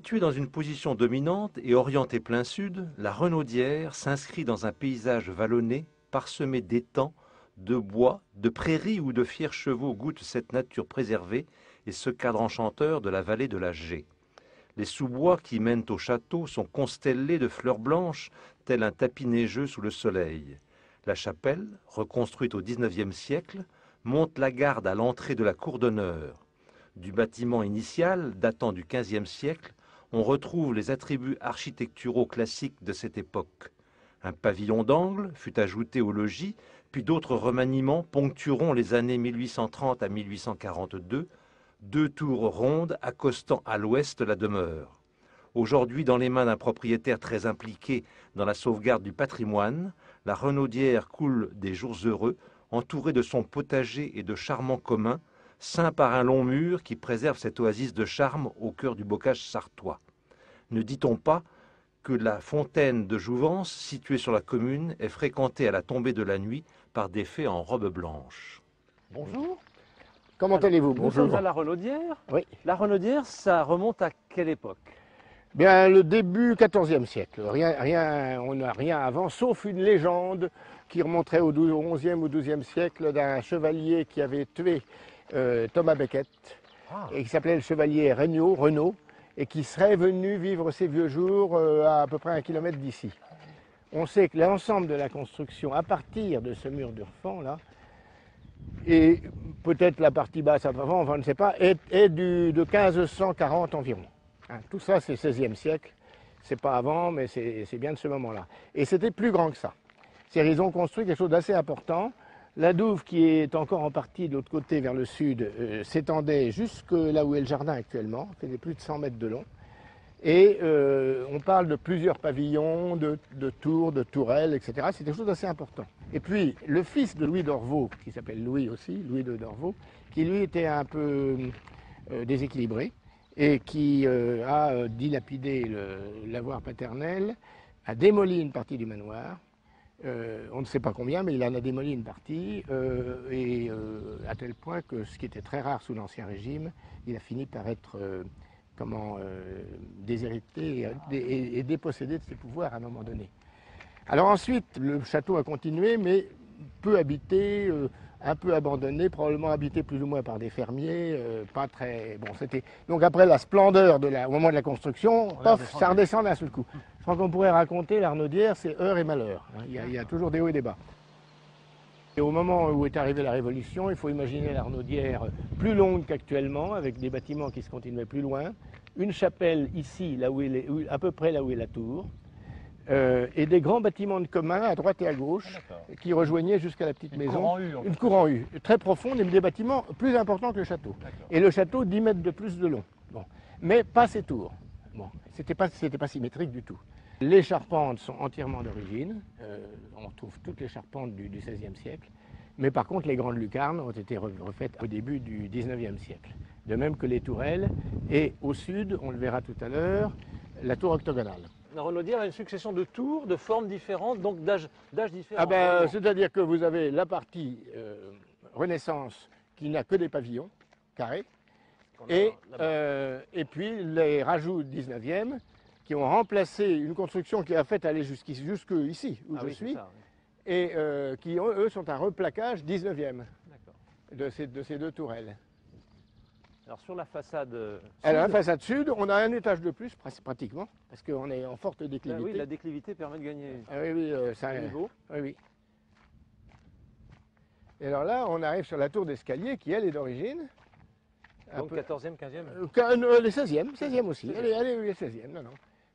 Située dans une position dominante et orientée plein sud, la Renaudière s'inscrit dans un paysage vallonné, parsemé d'étangs, de bois, de prairies où de fiers chevaux goûtent cette nature préservée et ce cadre enchanteur de la vallée de la Gée. Les sous-bois qui mènent au château sont constellés de fleurs blanches, tel un tapis neigeux sous le soleil. La chapelle, reconstruite au XIXe siècle, monte la garde à l'entrée de la cour d'honneur. Du bâtiment initial, datant du XVe siècle, on retrouve les attributs architecturaux classiques de cette époque. Un pavillon d'angle fut ajouté au logis, puis d'autres remaniements ponctueront les années 1830 à 1842, deux tours rondes accostant à l'ouest la demeure. Aujourd'hui, dans les mains d'un propriétaire très impliqué dans la sauvegarde du patrimoine, la Renaudière coule des jours heureux, entourée de son potager et de charmants communs, ceint par un long mur qui préserve cette oasis de charme au cœur du bocage sartois. Ne dit-on pas que la fontaine de Jouvence, située sur la commune, est fréquentée à la tombée de la nuit par des fées en robe blanche? Bonjour. Comment allez-vous? Nous sommes à la Renaudière. Oui. La Renaudière, ça remonte à quelle époque? Bien, le début XIVe siècle. On n'a rien avant, sauf une légende qui remonterait au XIe ou XIIe siècle d'un chevalier qui avait tué Thomas Becket, et qui s'appelait le chevalier Renaud, et qui serait venu vivre ses vieux jours à peu près 1 kilomètre d'ici. On sait que l'ensemble de la construction, à partir de ce mur d'Urfan, là, et peut-être la partie basse avant, on ne sait pas, est de 1540 environ. Hein, tout ça, c'est XVIe siècle. C'est pas avant, mais c'est bien de ce moment-là. Et c'était plus grand que ça. C'est-à-dire, ils ont construit quelque chose d'assez important. La douve, qui est encore en partie de l'autre côté, vers le sud, s'étendait jusque là où est le jardin actuellement, faisait plus de 100 mètres de long. Et on parle de plusieurs pavillons, de tours, de tourelles, etc. C'est quelque chose d'assez important. Et puis, le fils de Louis d'Orvault, qui s'appelle Louis aussi, Louis de d'Orvault, qui lui était un peu déséquilibré et qui a dilapidé l'avoir paternel, a démoli une partie du manoir. On ne sait pas combien, mais il en a démoli une partie, à tel point que, ce qui était très rare sous l'Ancien Régime, il a fini par être déshérité et dépossédé de ses pouvoirs à un moment donné. Alors ensuite, le château a continué, mais peu habité, un peu abandonné, probablement habité plus ou moins par des fermiers, pas très... Bon, c'était... Donc après la splendeur au moment de la construction, pof, ça redescend d'un seul coup. Je crois qu'on pourrait raconter la Renaudière, c'est heure et malheur. Il y a toujours des hauts et des bas. Et au moment où est arrivée la Révolution, il faut imaginer la Renaudière plus longue qu'actuellement, avec des bâtiments qui se continuaient plus loin, une chapelle ici, là où à peu près là où est la tour, et des grands bâtiments de commun à droite et à gauche qui rejoignaient jusqu'à la petite maison. Une cour en U, très profonde, et des bâtiments plus importants que le château. Et le château, 10 mètres de plus de long. Bon. Mais pas ses tours. Bon. C'était pas symétrique du tout. Les charpentes sont entièrement d'origine. On trouve toutes les charpentes du XVIe siècle. Mais par contre, les grandes lucarnes ont été refaites au début du XIXe siècle. De même que les tourelles. Et au sud, on le verra tout à l'heure, la tour octogonale. La Renaudière a une succession de tours, de formes différentes, donc d'âges différents. Ah ben, c'est-à-dire que vous avez la partie Renaissance qui n'a que des pavillons carrés, et puis les rajouts 19e qui ont remplacé une construction qui a fait aller jusque ici où je suis, ça, oui. Et qui, eux, sont un replaquage 19e de ces deux tourelles. Alors sur la façade sud... Alors la façade sud, on a un étage de plus pratiquement, parce qu'on est en forte déclivité. Oui, la déclivité permet de gagner un niveau. Oui. Et alors là, on arrive sur la tour d'escalier qui, elle, est d'origine. Donc 14e, 15e Les 16e aussi. Elle est 16e, non.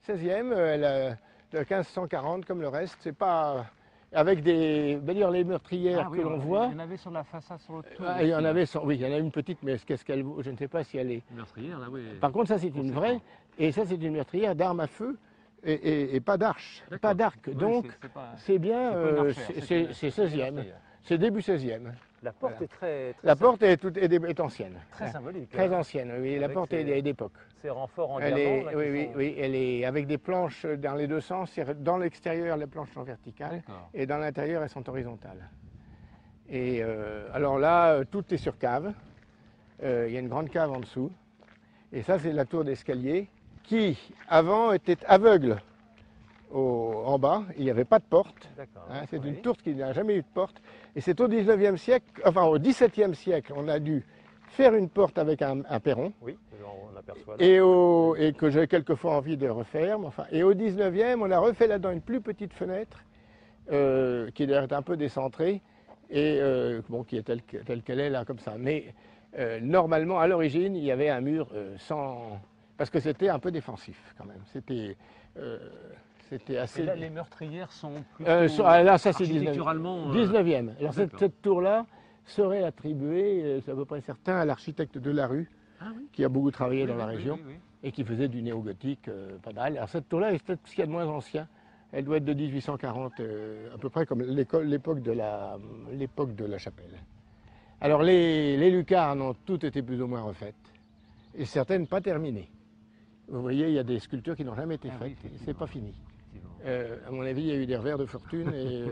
16e, elle de 1540 comme le reste, c'est pas... Avec les meurtrières que l'on voit. Il y en avait sur la façade sur le tour. Il y en avait, oui, il y en a une petite, mais qu'est-ce qu'elle vaut? Je ne sais pas si elle est... Meurtrière, là, oui. Par contre, ça, c'est une vraie, et ça, c'est une meurtrière d'armes à feu, et pas d'arche, pas d'arc. Oui, donc, c'est bien, c'est 16e. C'est début 16e. La porte est très la porte est ancienne. Très symbolique. Très ancienne, oui. La porte est d'époque. C'est renfort en diamant. Oui, elle est avec des planches dans les deux sens. Dans l'extérieur, les planches sont verticales. Et dans l'intérieur, elles sont horizontales. Et alors là, tout est sur cave. Il y a une grande cave en dessous. Et ça, c'est la tour d'escalier qui avant était aveugle en bas, il n'y avait pas de porte. D'accord. Hein, c'est Oui. une tour qui n'a jamais eu de porte. Et c'est au 19e siècle, enfin au 17e siècle, on a dû faire une porte avec un perron. Oui, on aperçoit là. Et que j'ai quelquefois envie de refaire. Mais enfin, et au 19e, on a refait là-dedans une plus petite fenêtre qui est un peu décentrée et bon, qui est telle qu'elle est là comme ça. Mais normalement, à l'origine, il y avait un mur sans... Parce que c'était un peu défensif quand même. C'était assez... Et là, les meurtrières sont plutôt là, ça c'est architecturalement... 19e. Alors d'accord. cette tour-là serait attribuée, c'est à peu près certain, à l'architecte Delarue, Ah oui. qui a beaucoup travaillé Oui, dans la oui, région oui, oui. et qui faisait du néo-gothique pas mal. Alors cette tour-là est peut-être ce qu'il y a de moins ancien. Elle doit être de 1840, à peu près comme l'époque de la chapelle. Alors les lucarnes ont toutes été plus ou moins refaites et certaines pas terminées. Vous voyez, il y a des sculptures qui n'ont jamais été faites, c'est pas fini. À mon avis, il y a eu des revers de fortune et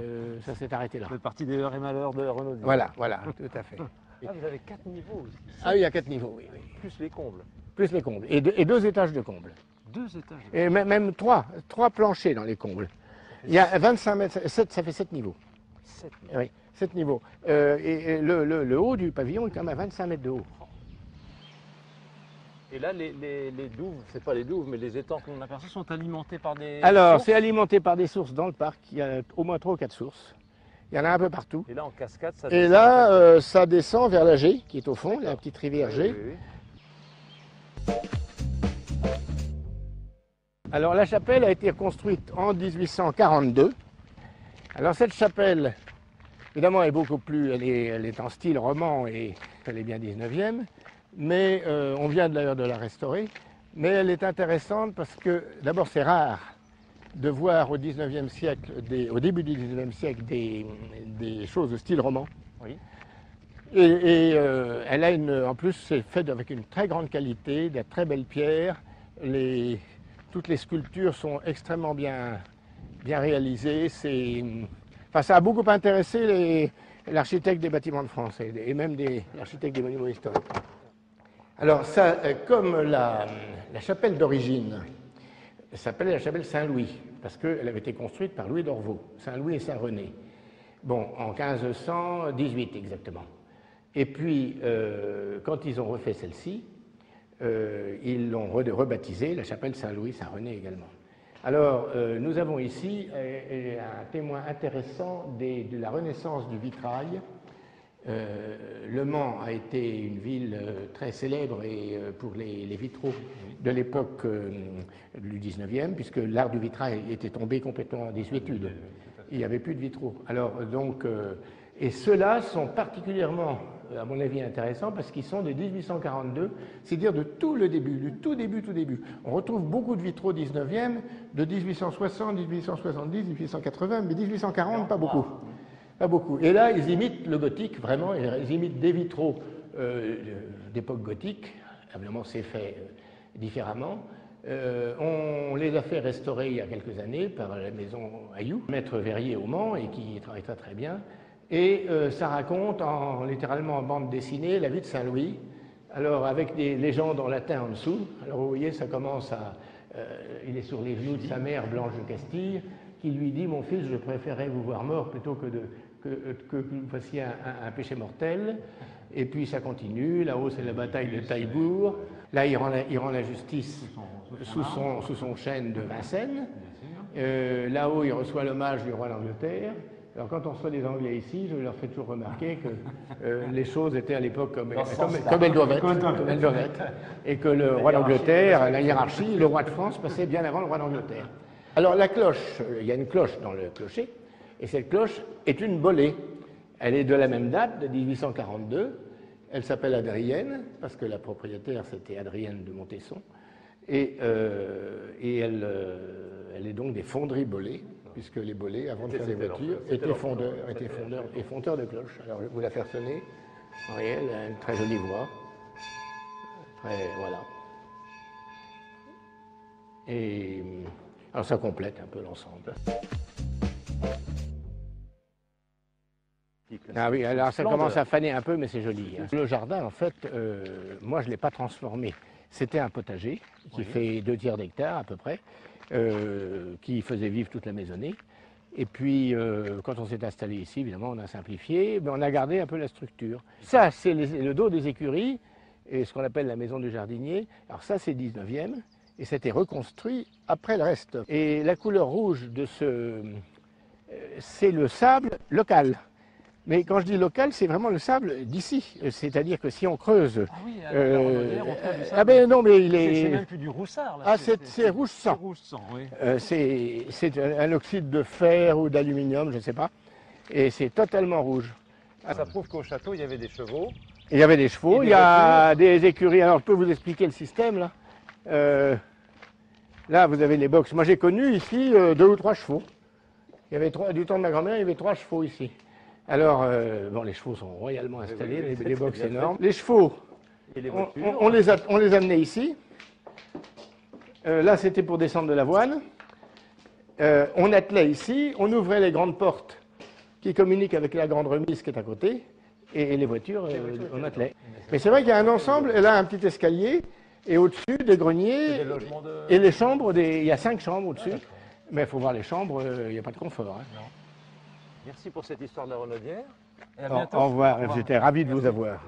ça s'est arrêté là. Ça fait partie des heures et malheurs de Renaud. Voilà, tout à fait. Ah, vous avez 4 niveaux aussi. Ah oui, il y a 4 niveaux, oui. Plus les combles. Plus les combles. Et 2 étages de combles. 2 étages. Et même 3 planchers dans les combles. Il y a 25 mètres, ça fait 7 niveaux. 7 Oui, 7 niveaux. Et le haut du pavillon est quand même à 25 mètres de haut. Et là, les douves, c'est pas les douves, mais les étangs qu'on aperçoit sont alimentés par des Alors, sources. c'est alimenté par des sources dans le parc. Il y a au moins 3 ou 4 sources. Il y en a un peu partout. Et là, en cascade, ça Et descend. là, ça descend vers la G, qui est au fond, la petite rivière G. Oui, oui, oui. Alors, la chapelle a été construite en 1842. Alors, cette chapelle, évidemment, est beaucoup plus... Elle est en style roman et elle est bien 19e. Mais on vient d'ailleurs de la restaurer. Mais elle est intéressante parce que, d'abord, c'est rare de voir au 19e siècle, au début du 19e siècle, des choses de style roman. Oui. Et elle a en plus, c'est fait avec une très grande qualité, de très belles pierres. Toutes les sculptures sont extrêmement bien réalisées. Ça a beaucoup intéressé l'architecte des bâtiments de France et même l'architecte des monuments historiques. Alors, ça, comme la chapelle d'origine s'appelait la chapelle Saint-Louis, parce qu'elle avait été construite par Louis d'Orvaux, Saint-Louis et Saint-René. Bon, en 1518 exactement. Et puis, quand ils ont refait celle-ci, ils l'ont rebaptisée la chapelle Saint-Louis, Saint-René également. Alors, nous avons ici un témoin intéressant de la renaissance du vitrail. Le Mans a été une ville très célèbre pour les vitraux de l'époque du 19e, puisque l'art du vitrail était tombé complètement en désuétude. Il n'y avait plus de vitraux. Alors, et ceux-là sont particulièrement, à mon avis, intéressants parce qu'ils sont de 1842, c'est-à-dire de tout le début, du tout début. On retrouve beaucoup de vitraux 19e, de 1860, 1870, 1880, mais 1840, pas beaucoup. Pas beaucoup. Et là, ils imitent le gothique, vraiment, ils imitent des vitraux d'époque gothique. Évidemment, c'est fait différemment. On les a fait restaurer il y a quelques années par la maison Ayou, maître verrier au Mans, et qui travaille très très bien. Et ça raconte littéralement en bande dessinée la vie de Saint-Louis, alors avec des légendes en latin en dessous. Alors vous voyez, ça commence il est sur les genoux de sa mère, Blanche de Castille, qui lui dit « Mon fils, je préférerais vous voir mort plutôt que vous fassiez un péché mortel. » Et puis ça continue, là-haut c'est la bataille de Taillebourg. Là il rend la justice sous son chêne de Vincennes. Là-haut il reçoit l'hommage du roi d'Angleterre. Alors quand on reçoit des Anglais ici, je leur fais toujours remarquer que les choses étaient à l'époque comme elles doivent être. Et que le roi d'Angleterre, la hiérarchie, le roi de France passait bien avant le roi d'Angleterre. Alors la cloche, il y a une cloche dans le clocher, et cette cloche est une bolée. Elle est de la même date, de 1842. Elle s'appelle Adrienne, parce que la propriétaire c'était Adrienne de Montesson. Et elle est donc des fonderies bolées, puisque les bolets, avant de faire des voitures, étaient fondeurs de cloches. Alors je vais vous la faire sonner. Vous voyez, elle a une très jolie voix. Voilà. Et alors ça complète un peu l'ensemble. Ah oui, alors ça commence à faner un peu, mais c'est joli. Hein. Le jardin, en fait, moi je ne l'ai pas transformé. C'était un potager qui fait 2 tiers d'hectare à peu près, qui faisait vivre toute la maisonnée. Et puis, quand on s'est installé ici, évidemment, on a simplifié, mais on a gardé un peu la structure. Ça, c'est le dos des écuries, et ce qu'on appelle la maison du jardinier. Alors ça, c'est 19e, et c'était reconstruit après le reste. Et la couleur rouge de c'est le sable local. Mais quand je dis local, c'est vraiment le sable d'ici. C'est-à-dire que si on creuse... Ah oui, à la Renaudière, on trouve du sable. Ah ben non, mais il est... C'est même plus du roussard, là. Ah, c'est rouge sang. C'est rouge sang, oui. C'est un oxyde de fer ou d'aluminium, je ne sais pas. Et c'est totalement rouge. Ça prouve qu'au château, il y avait des chevaux. Il y avait des chevaux, Et il y a des écuries. Alors, je peux vous expliquer le système, là. Là, vous avez les box. Moi, j'ai connu ici 2 ou 3 chevaux. Il y avait du temps de ma grand-mère, il y avait 3 chevaux ici. Alors, bon, les chevaux sont royalement installés, les box énormes. Les chevaux, Et les voitures. on les amenait ici. Là, c'était pour descendre de l'avoine. On attelait ici, on ouvrait les grandes portes qui communiquent avec la grande remise qui est à côté, et les voitures, on attelait. Mais c'est vrai qu'il y a un ensemble, et là, un petit escalier, et au-dessus, des greniers, Des logements de... et les chambres, il y a 5 chambres au-dessus. Mais il faut voir les chambres, il n'y a pas de confort. Hein. Merci pour cette histoire de la Renaudière. Et à Au bientôt. revoir, j'étais ravi de vous avoir.